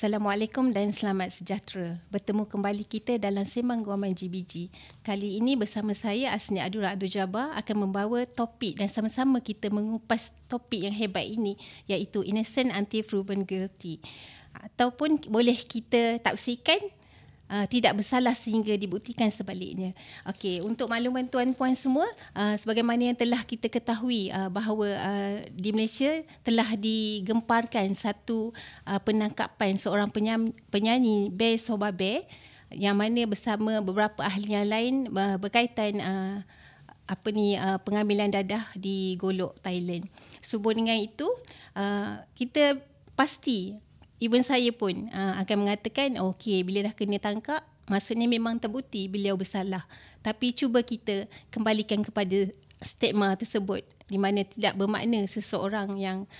Assalamualaikum dan selamat sejahtera. Bertemu kembali kita dalam Sembang Guaman GBG. Kali ini bersama saya Asnia Adura Abdul Jabbar akan membawa topik dan sama-sama kita mengupas topik yang hebat ini, iaitu innocent until proven guilty. Ataupun boleh kita tafsirkan tidak bersalah sehingga dibuktikan sebaliknya. Okey, untuk makluman tuan-puan semua, sebagaimana yang telah kita ketahui bahawa di Malaysia telah digemparkan satu penangkapan seorang penyanyi Bey Sobabe yang mana bersama beberapa ahli yang lain berkaitan pengambilan dadah di Golok, Thailand. Sehubung dengan itu, kita pasti, even saya pun akan mengatakan, okey, bila dah kena tangkap, maksudnya memang terbukti beliau bersalah. Tapi cuba kita kembalikan kepada stigma tersebut, di mana tidak bermakna seseorang yang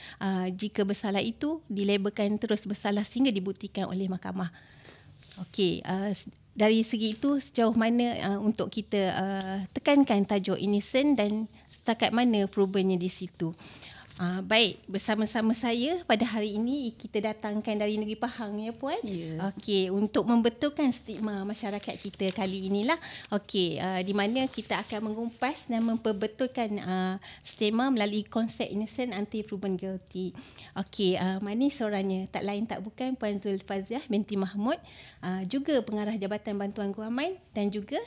jika bersalah itu dilabelkan terus bersalah sehingga dibuktikan oleh mahkamah. Okey, dari segi itu sejauh mana untuk kita tekankan tajuk innocent dan setakat mana provennya di situ. Baik, bersama-sama saya pada hari ini kita datangkan dari Negeri Pahang, ya Puan? Ya. Okey, untuk membetulkan stigma masyarakat kita kali inilah. Okey, di mana kita akan mengumpas dan memperbetulkan stigma melalui konsep innocent until proven guilty. Okey, mana seorangnya? Tak lain tak bukan Puan Zulfaziah binti Mahmud, juga pengarah Jabatan Bantuan Guaman dan juga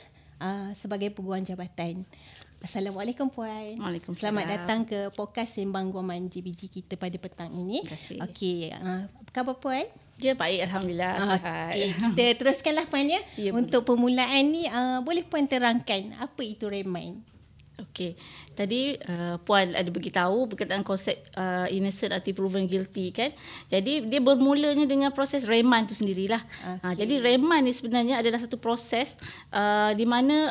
sebagai peguam jabatan. Assalamualaikum Puan. Waalaikumsalam. Selamat datang ke podcast Sembang Guaman GBG kita pada petang ini. Terima kasih. Okey, apa khabar Puan? Ya, baik, alhamdulillah. Okey, kita teruskanlah Puan ya. Ya, untuk permulaan ni, boleh Puan terangkan apa itu remand? Okey. Tadi Puan ada beritahu berkaitan konsep innocent until proven guilty kan. Jadi dia bermulanya dengan proses remand tu sendirilah. Okay. Jadi remand ni sebenarnya adalah satu proses di mana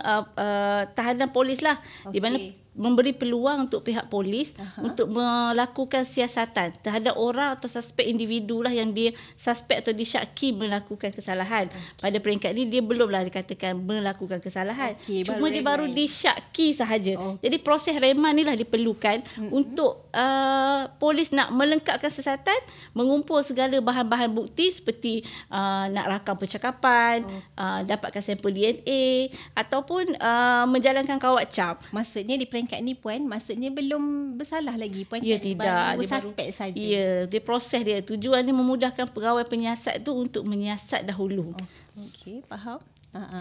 tahanan polis lah, di mana memberi peluang untuk pihak polis untuk melakukan siasatan terhadap orang atau suspek individu lah yang dia suspek atau disyaki melakukan kesalahan. Pada peringkat ni dia belumlah dikatakan melakukan kesalahan. Cuma dia baru disyaki sahaja. Jadi proses remand ni lah diperlukan untuk polis nak melengkapkan siasatan, mengumpul segala bahan-bahan bukti seperti nak rakam percakapan, dapatkan sampel DNA ataupun menjalankan kawat cam. Maksudnya di peringkat ni Puan, maksudnya belum bersalah lagi Puan? Ya, tidak. Baru suspek saja. Ya, dia proses dia. Tujuannya memudahkan pegawai penyiasat tu untuk menyiasat dahulu. Okey, faham.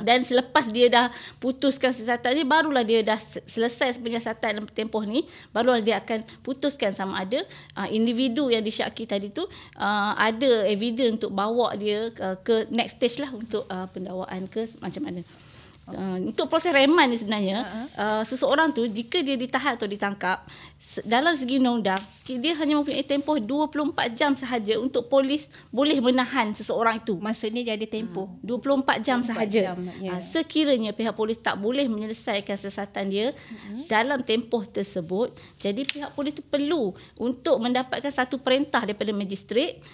Dan selepas dia dah putuskan siasatan ni, barulah dia dah selesai penyiasatan dalam tempoh ni, barulah dia akan putuskan sama ada individu yang disyaki tadi tu ada evidence untuk bawa dia ke next stage lah untuk pendakwaan ke macam mana. Untuk proses remand ni sebenarnya seseorang tu jika dia ditahan atau ditangkap, dalam segi undang-undang dia hanya mempunyai tempoh 24 jam sahaja untuk polis boleh menahan seseorang itu. Maksudnya dia ada tempoh 24 jam sahaja. Sekiranya pihak polis tak boleh menyelesaikan siasatan dia dalam tempoh tersebut, jadi pihak polis itu perlu untuk mendapatkan satu perintah daripada magistrate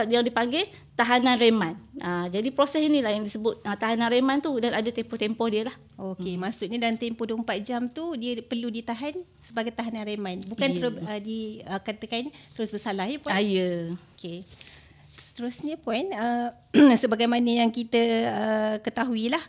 yang dipanggil tahanan remand. Jadi proses inilah yang disebut tahanan remand tu, dan ada tempoh-tempoh dia lah. Okey, maksudnya dalam tempoh 24 jam tu dia perlu ditahan sebagai tahanan remand. Bukan dikatakan terus bersalah ya Puan? Ya. Okey. Seterusnya Puan, sebagaimana yang kita ketahuilah,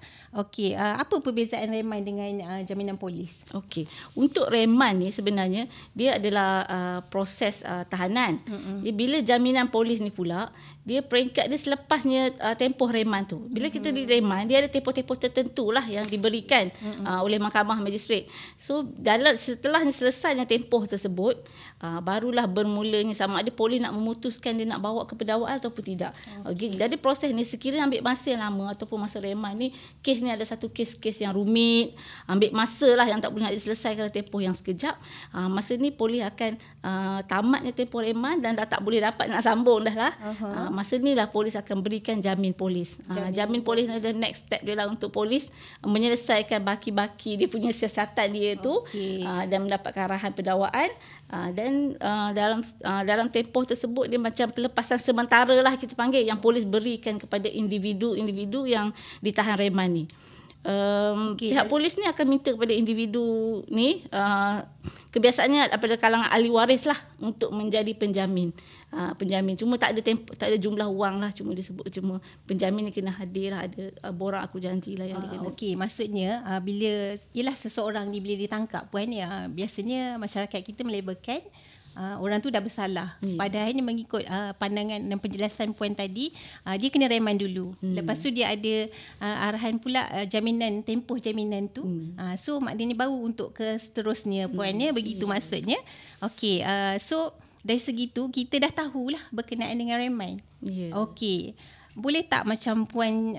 okey, apa perbezaan remand dengan jaminan polis? Okey, untuk remand ni sebenarnya dia adalah proses tahanan. Jadi, bila jaminan polis ni pula, dia peringkat dia selepasnya tempoh remand tu. Bila kita di remand, dia ada tempoh-tempoh tertentu lah yang diberikan oleh mahkamah magistrate. So setelah selesainya tempoh tersebut, barulah bermulanya sama ada polis nak memutuskan dia nak bawa ke pendakwaan ataupun tidak. Jadi proses ni sekiranya ambil masa yang lama ataupun masa reman ni, kes ni ada satu kes yang rumit, ambil masa lah yang tak boleh nak diselesaikan tempoh yang sekejap. Masa ni polis akan tamatnya tempoh reman dan dah tak boleh dapat nak sambung dah lah. Masa ni lah polis akan berikan jamin polis. Jamin polis adalah next step dia lah untuk polis menyelesaikan baki-baki dia punya siasatan dia tu dan mendapatkan arahan pendakwaan. Dan dalam tempoh tersebut dia macam pelepasan sementara lah kita panggil yang polis berikan kepada individu-individu yang ditahan reman ni. Pihak polis ni akan minta kepada individu ni kebiasaannya daripada kalangan ahli waris lah untuk menjadi penjamin. Cuma tak ada jumlah wang lah, cuma disebut cuma penjamin ni kena hadir lah, ada borang aku janji lah yang dia kena. Okey, maksudnya bila ialah seseorang ni bila ditangkap puan ya, biasanya masyarakat kita melabelkan orang tu dah bersalah. Padahal ni mengikut pandangan dan penjelasan puan tadi, dia kena reman dulu. Lepas tu dia ada arahan pula jaminan, tempoh jaminan tu. So maknanya baru untuk ke seterusnya puan ya, begitu maksudnya. Okey, so dari segitu kita dah tahulah berkenaan dengan reman. Okey. Boleh tak macam puan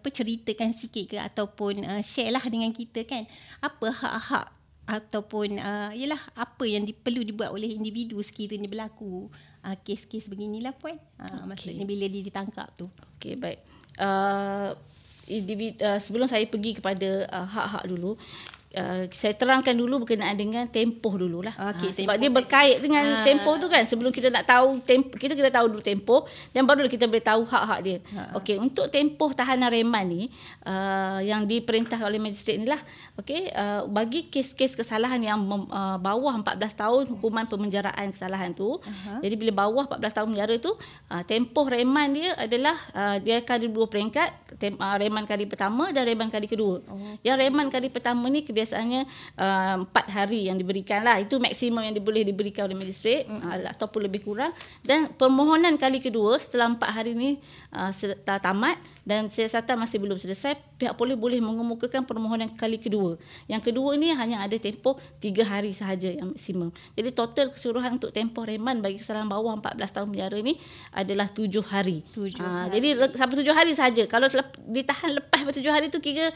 ceritakan sikit ke ataupun share lah dengan kita kan, apa hak-hak ataupun ialah apa yang perlu dibuat oleh individu sekiranya berlaku kes-kes beginilah puan. Maksudnya bila dia ditangkap tu. Okey, baik. Sebelum saya pergi kepada hak-hak dulu, saya terangkan dulu berkenaan dengan tempoh dululah. Sebab dia berkait dengan tempoh tu kan. Sebelum kita nak tahu tempoh, kita kena tahu dulu tempoh dan baru kita boleh tahu hak-hak dia. Okey, untuk tempoh tahanan reman ni yang diperintahkan oleh magistrate ni lah. Okey, bagi kes-kes kesalahan yang bawah 14 tahun hukuman pemenjaraan kesalahan tu. Jadi bila bawah 14 tahun penjara tu, tempoh reman dia adalah dia akan ada dua peringkat, reman kali pertama dan reman kali kedua. Yang reman kali pertama ni kebiasaannya 4 hari yang diberikan lah. Itu maksimum yang boleh diberikan oleh magistrate ataupun lebih kurang. Dan permohonan kali kedua setelah 4 hari ni tamat dan siasatan masih belum selesai, pihak polis boleh mengemukakan permohonan kali kedua. Yang kedua ni hanya ada tempoh 3 hari sahaja yang maksimum. Jadi total keseluruhan untuk tempoh reman bagi kesalahan bawah 14 tahun penjara ni adalah 7 hari. Jadi sampai 7 hari sahaja. Kalau ditahan lepas 7 hari tu kira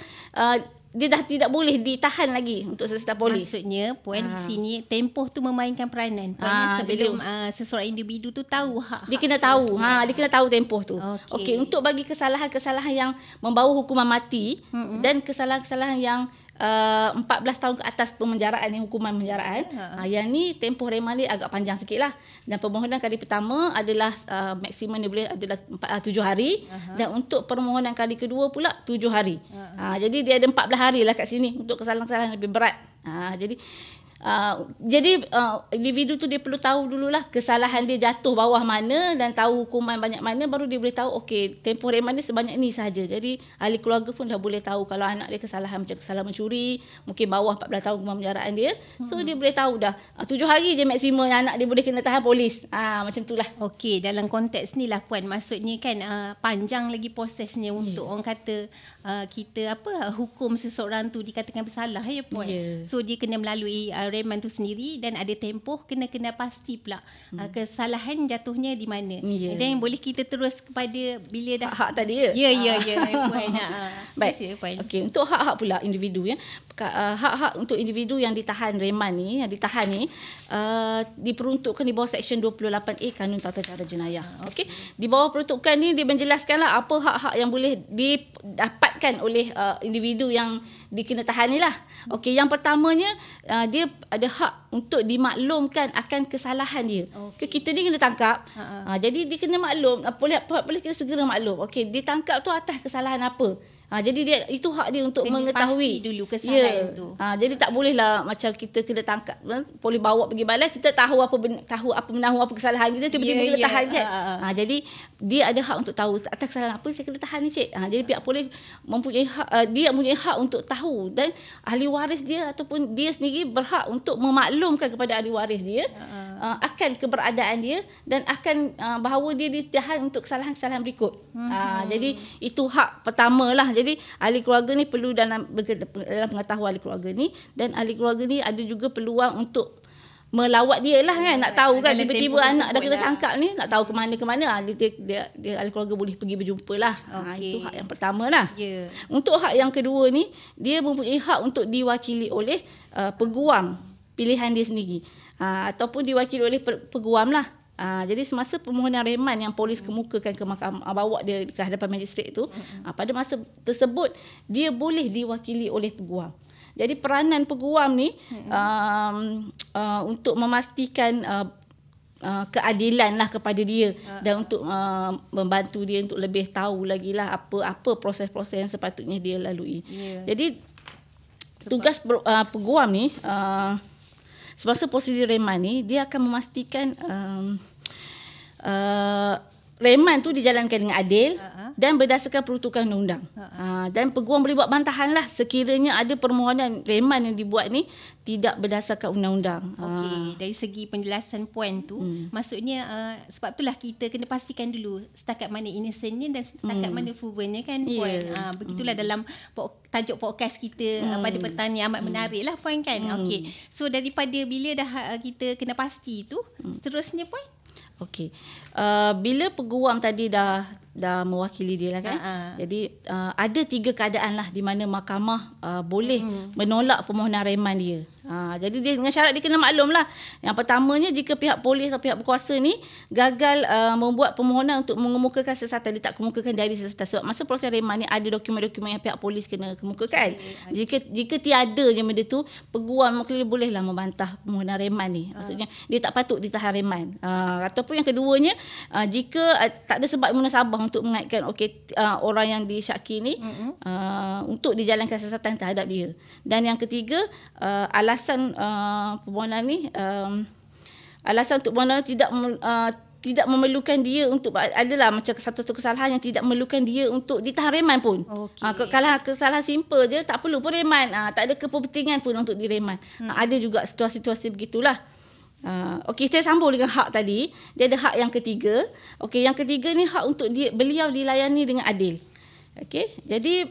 dia dah tidak boleh ditahan lagi untuk siasatan polis. Maksudnya puan di sini tempoh tu memainkan peranan. Sebelum seseorang individu tu tahu hak. Dia kena tahu. Dia kena tahu tempoh tu. Okey, untuk bagi kesalahan-kesalahan yang membawa hukuman mati dan kesalahan-kesalahan yang 14 tahun ke atas pemenjaraan ni, hukuman penjaraan. Yang ni tempoh reman dia agak panjang sikit lah. Dan permohonan kali pertama adalah maksimum dia boleh adalah 7 hari. Dan untuk permohonan kali kedua pula 7 hari. Jadi dia ada 14 hari lah kat sini untuk kesalahan-kesalahan lebih berat. Jadi individu tu dia perlu tahu dululah kesalahan dia jatuh bawah mana dan tahu hukuman banyak mana, baru dia boleh tahu okey tempoh reman dia sebanyak ni sahaja. Jadi ahli keluarga pun dah boleh tahu kalau anak dia kesalahan macam kesalahan mencuri, mungkin bawah 14 tahun hukuman penjaraan dia. So dia boleh tahu dah 7 hari je maksimum anak dia boleh kena tahan polis. Macam itulah. Okey, dalam konteks ni lah puan, maksudnya kan panjang lagi prosesnya untuk orang kata kita hukum seseorang tu dikatakan bersalah ya puan. So dia kena melalui reman tu sendiri dan ada tempoh, kena pasti pula kesalahan jatuhnya di mana. Dan boleh kita terus kepada bila dah hak tadi ya. Ya puan. Baik. Okey, untuk hak-hak pula individu ya. Hak-hak untuk individu yang ditahan reman ni, diperuntukkan di bawah Seksyen 28A Kanun Tata Cara Jenayah. Okey, di bawah peruntukan ni dia menjelaskanlah apa hak-hak yang boleh didapatkan oleh individu yang dikena tahan ni lah. Okey, yang pertamanya dia ada hak untuk dimaklumkan akan kesalahan dia. Kita ni kena tangkap. Jadi dia kena maklum, boleh kena segera maklum. Okey, ditangkap tu atas kesalahan apa? Jadi dia itu hak dia untuk mengetahui dulu kesalahan tu. Jadi tak bolehlah macam kita kena tangkap, boleh bawa pergi balai, kita tahu apa kesalahan kita, tiba-tiba kena tahan kan. Jadi dia ada hak untuk tahu atas kesalahan apa saya kena tahan ni cik. Jadi pihak polis mempunyai hak, dia mempunyai hak untuk tahu, dan ahli waris dia ataupun dia sendiri berhak untuk memaklumkan kepada ahli waris dia akan keberadaan dia dan akan bahawa dia ditahan untuk kesalahan-kesalahan berikut. Jadi itu hak pertamalah. Jadi ahli keluarga ni perlu dalam pengetahuan ahli keluarga ni, dan ahli keluarga ni ada juga peluang untuk melawat dia lah kan, nak tahu kan dalam tiba-tiba tempoh anak dah tersebut kena lah. tangkap ni, nak tahu ke mana dia ahli keluarga boleh pergi berjumpa lah. Okey. Itu hak yang pertama lah. Ya. Untuk hak yang kedua ni, dia mempunyai hak untuk diwakili oleh peguam pilihan dia sendiri, ataupun diwakili oleh peguam lah. Jadi semasa permohonan reman yang polis kemukakan ke mahkamah, bawa dia ke hadapan magistrate tu, pada masa tersebut dia boleh diwakili oleh peguam. Jadi peranan peguam ni untuk memastikan keadilan lah kepada dia dan untuk membantu dia untuk lebih tahu lagi lah apa proses-proses yang sepatutnya dia lalui. Jadi tugas peguam ni semasa prosedur reman ni, dia akan memastikan reman tu dijalankan dengan adil dan berdasarkan peruntukan undang-undang. Dan peguam boleh buat bantahan lah sekiranya ada permohonan reman yang dibuat ni tidak berdasarkan undang-undang. Okey, dari segi penjelasan poin tu, maksudnya sebab itulah kita kena pastikan dulu setakat mana innocentnya dan setakat mana provennya kan puan. Begitulah dalam tajuk podcast kita pada petang ni amat menarik lah puan kan. Okey. So daripada bila dah kita kena pasti tu, seterusnya puan? Okey. Bila peguam tadi dah mewakili dia lah kan. Jadi ada 3 keadaan lah di mana mahkamah boleh menolak permohonan reman dia. Jadi dia dengan syarat dia kena maklum lah. Yang pertamanya, jika pihak polis atau pihak berkuasa ni gagal membuat permohonan untuk mengemukakan siasatan, dia tak kemukakan dari siasatan. Sebab masa proses reman ni ada dokumen-dokumen yang pihak polis kena kemukakan. Jika tiada je benda tu, peguam bolehlah membantah permohonan reman ni. Maksudnya dia tak patut ditahan reman. Ataupun yang keduanya, jika tak ada sebab munasabah untuk mengaitkan orang yang disyaki ni untuk dijalankan siasatan terhadap dia. Dan yang ketiga, alasan permohonan ni, alasan untuk permohonan tidak memerlukan dia untuk, adalah macam satu kesalahan yang tidak memerlukan dia untuk ditahan reman pun. Kalau kesalahan simple je, tak perlu pun reman. Tak ada kepentingan pun untuk direman. Ada juga situasi-situasi begitulah. Okey, saya sambung dengan hak tadi. Dia ada hak yang ketiga. Okey, yang ketiga ni hak untuk beliau dilayani dengan adil. Okey, jadi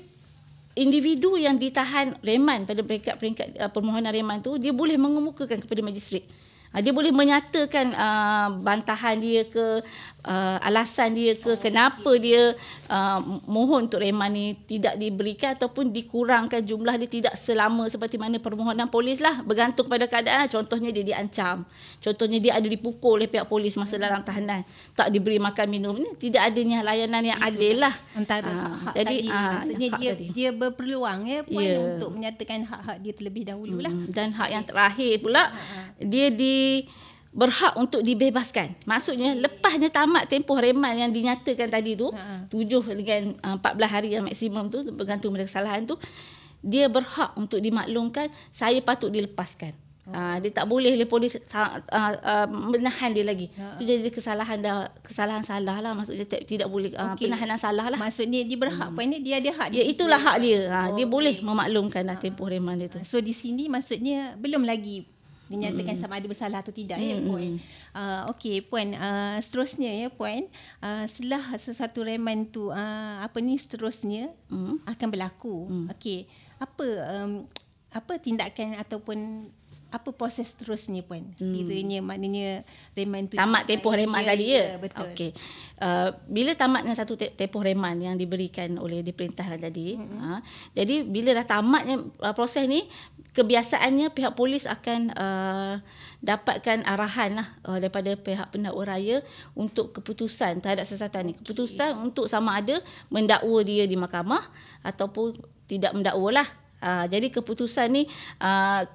individu yang ditahan reman pada peringkat permohonan reman tu, dia boleh mengemukakan kepada magistrate. Dia boleh menyatakan bantahan dia ke, alasan dia ke, kenapa dia mohon untuk reman ni tidak diberikan ataupun dikurangkan jumlah dia, tidak selama seperti mana permohonan polis lah. Bergantung pada keadaan. Contohnya dia diancam. Contohnya dia ada dipukul oleh pihak polis masa dalam tahanan. Tak diberi makan minum. Ini tidak adanya layanan yang adil lah. Antara hak jadi, tadi. Maksudnya dia berpeluang puan untuk menyatakan hak-hak dia terlebih dahulu lah. Dan hak yang terakhir pula, dia berhak untuk dibebaskan. Maksudnya lepasnya tamat tempoh reman yang dinyatakan tadi tu, 7 dengan 14 hari yang maksimum tu, bergantung pada kesalahan tu, dia berhak untuk dimaklumkan saya patut dilepaskan. Dia tak boleh polis menahan dia lagi. Itu jadi kesalahan salah lah. Maksudnya tidak boleh penahanan salah lah. Maksudnya dia berhak dia ada hak. Itulah hak dia. Dia boleh memaklumkan tempoh reman dia tu. So di sini maksudnya belum lagi dinyatakan sama ada bersalah atau tidak puan. Okey puan, seterusnya puan, setelah sesuatu reman tu seterusnya akan berlaku. Okey, apa tindakan ataupun apa proses seterusnya puan? Sekiranya maknanya reman tu tamat tempoh reman tadi ya. Betul. Okey. Bila tamatnya satu tempoh reman yang diberikan oleh diperintahkan tadi, jadi bila dah tamatnya proses ni, kebiasaannya pihak polis akan dapatkan arahan lah daripada pihak pendakwa raya untuk keputusan terhadap siasatan ni. Keputusan untuk sama ada mendakwa dia di mahkamah ataupun tidak mendakwa lah. Jadi keputusan ni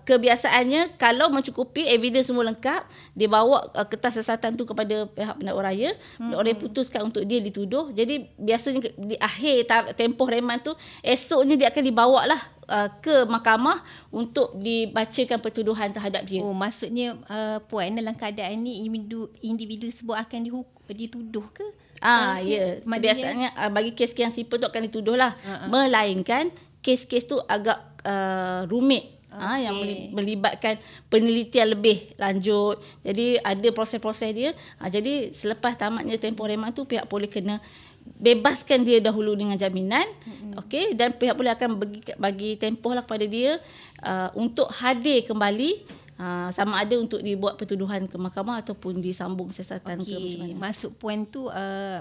kebiasaannya kalau mencukupi evidence semua lengkap, dia bawa kertas siasatan tu kepada pihak pendakwa raya, orang putuskan untuk dia dituduh. Jadi biasanya di akhir tempoh reman tu, esoknya dia akan dibawa lah ke mahkamah untuk dibacakan pertuduhan terhadap dia. Maksudnya puan, dalam keadaan ni individu tersebut akan dituduh ke? Ya. Biasanya bagi kes yang simple tu akan dituduh lah. Melainkan kes-kes tu agak rumit, yang melibatkan penelitian lebih lanjut. Jadi ada proses-proses dia. Jadi selepas tamatnya tempoh reman tu, pihak polis kena bebaskan dia dahulu dengan jaminan. Okey, dan pihak polis akan bagi tempoh lah kepada dia untuk hadir kembali sama ada untuk dibuat pertuduhan ke mahkamah ataupun disambung siasatan ke macam mana. Masuk poin tu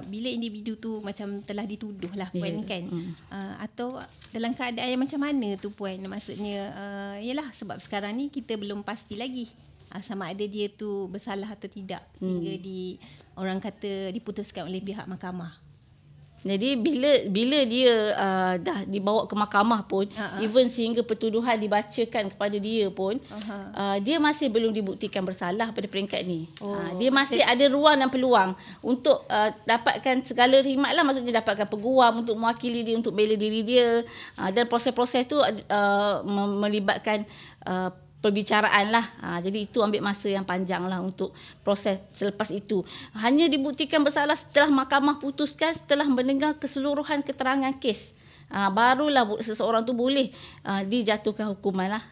bila individu tu macam telah dituduh lah puan kan. Atau dalam keadaan yang macam mana tu puan? Maksudnya yalah sebab sekarang ni kita belum pasti lagi sama ada dia tu bersalah atau tidak sehingga orang kata diputuskan oleh pihak mahkamah. Jadi bila dia dah dibawa ke mahkamah pun, even sehingga pertuduhan dibacakan kepada dia pun, dia masih belum dibuktikan bersalah pada peringkat ni. Dia masih ada ruang dan peluang untuk dapatkan segala khidmat lah, maksudnya dapatkan peguam untuk mewakili dia, untuk bela diri dia, dan proses-proses tu melibatkan perbicaraan lah. Jadi itu ambil masa yang panjang lah untuk proses selepas itu. Hanya dibuktikan bersalah setelah mahkamah putuskan, setelah mendengar keseluruhan keterangan kes. Barulah seseorang tu boleh dijatuhkan hukuman lah.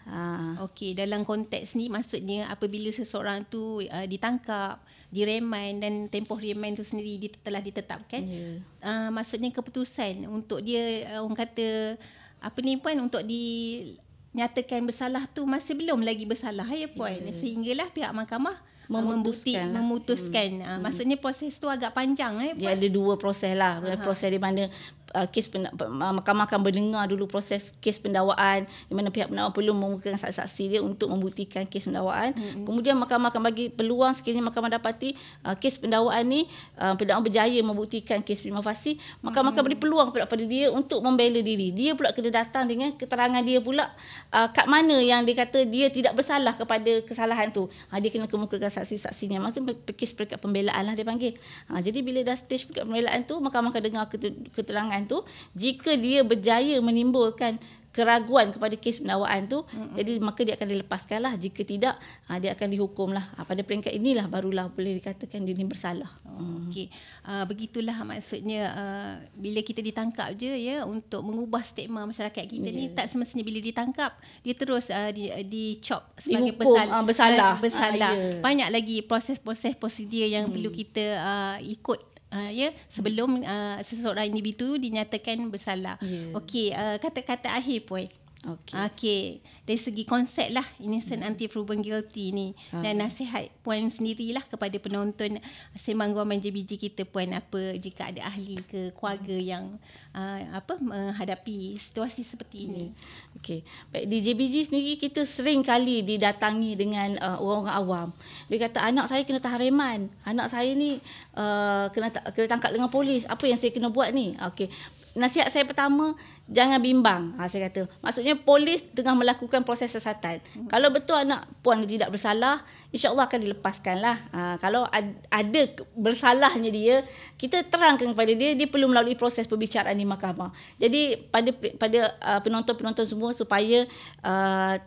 Okey, dalam konteks ni maksudnya apabila seseorang tu ditangkap, direman dan tempoh reman tu sendiri telah ditetapkan, maksudnya keputusan untuk dia orang kata apa ni puan, untuk nyatakan bersalah tu masih belum lagi bersalah ya puan. Sehinggalah pihak mahkamah memutuskan. Maksudnya proses tu agak panjang puan. Dia ada dua proses lah. Proses di mana kes mahkamah akan mendengar dulu proses kes pendakwaan, di mana pihak pendakwa perlu mengumpulkan saksi-saksi dia untuk membuktikan kes pendakwaan. Kemudian mahkamah akan bagi peluang sekiranya mahkamah dapati kes pendakwaan ni pendakwa berjaya membuktikan kes prima facie, mahkamah akan beri peluang kepada dia untuk membela diri. Dia pula kena datang dengan keterangan dia pula kat mana yang dia kata dia tidak bersalah kepada kesalahan tu. Dia kena kemukakan saksi-saksinya. Maksudnya kes peringkat pembelaan lah dia panggil. Jadi bila dah stage peringkat pembelaan tu, mahkamah akan dengar keterangan tu. Jika dia berjaya menimbulkan keraguan kepada kes pendakwaan tu, jadi maka dia akan dilepaskan lah. Jika tidak, dia akan dihukum lah. Pada peringkat inilah barulah boleh dikatakan dia ni bersalah. Okey, begitulah maksudnya bila kita ditangkap je ya, untuk mengubah stigma masyarakat kita ni, tak semestinya bila ditangkap dia terus dicop sebagai bersalah. Banyak lagi proses-proses prosedur yang perlu kita ikut sebelum seseorang individu dinyatakan bersalah. Okey, kata-kata akhir puan. Okey, dari segi konsep lah innocent until proven guilty ni, dan nasihat puan sendirilah kepada penonton Sembang Guaman JBG kita puan, apa jika ada ahli ke keluarga yang menghadapi situasi seperti ini. Okey, baik, di JBG sendiri kita sering kali didatangi dengan orang awam. Dia kata anak saya kena tahan reman, anak saya ni kena tangkap dengan polis, apa yang saya kena buat ni? Okey, nasihat saya pertama, jangan bimbang. Saya kata, maksudnya polis tengah melakukan proses siasatan. Kalau betul anak puan tidak bersalah, insya-Allah akan dilepaskan lah. Kalau ada bersalahnya dia, kita terangkan kepada dia, dia perlu melalui proses perbicaraan di mahkamah. Jadi pada penonton-penonton semua supaya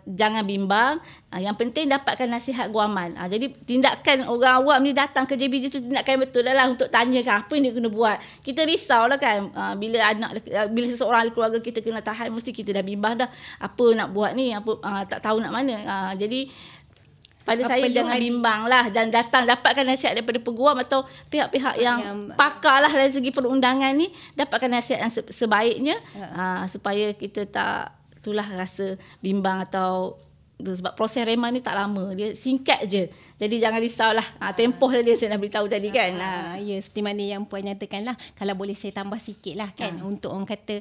jangan bimbang. Yang penting dapatkan nasihat guaman. Jadi tindakan orang awam ni datang ke JBG tu tindakan betul lah untuk tanyakan apa yang dia kena buat. Kita risaulah kan bila seseorang ahli keluarga kita kena tahan, mesti kita dah bimbang dah apa nak buat ni, tak tahu nak mana. Jadi pada saya jangan bimbang lah, dan datang dapatkan nasihat daripada peguam atau pihak-pihak yang pakar lah dari segi perundangan ni, dapatkan nasihat yang sebaiknya supaya kita tak itulah rasa bimbang. Atau sebab proses reman ni tak lama, dia singkat je, jadi jangan risaulah. Tempoh saja saya nak beritahu tadi kan. Ya, seperti mana yang puan nyatakan lah. Kalau boleh saya tambah sikit lah kan, untuk orang kata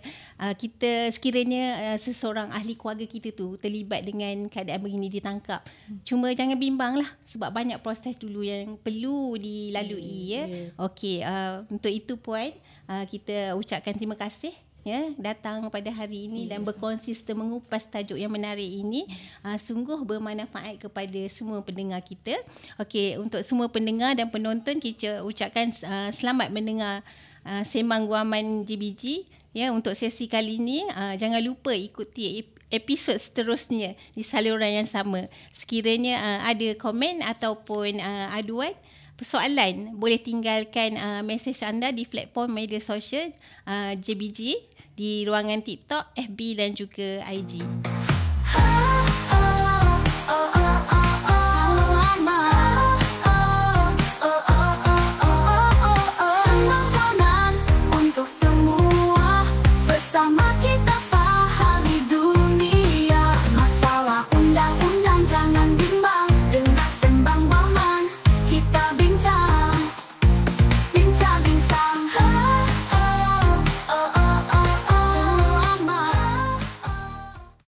kita sekiranya seseorang ahli keluarga kita tu terlibat dengan keadaan begini, ditangkap, cuma jangan bimbang lah, sebab banyak proses dulu yang perlu dilalui. Okey, untuk itu puan, kita ucapkan terima kasih datang pada hari ini dan berkonsisten mengupas tajuk yang menarik ini. Sungguh bermanfaat kepada semua pendengar kita. Okey, untuk semua pendengar dan penonton, kita ucapkan selamat mendengar Sembang Guaman JBG. Untuk sesi kali ini, jangan lupa ikuti episod seterusnya di saluran yang sama. Sekiranya ada komen ataupun aduan, persoalan, boleh tinggalkan mesej anda di platform media sosial JBG, di ruangan TikTok, FB dan juga IG.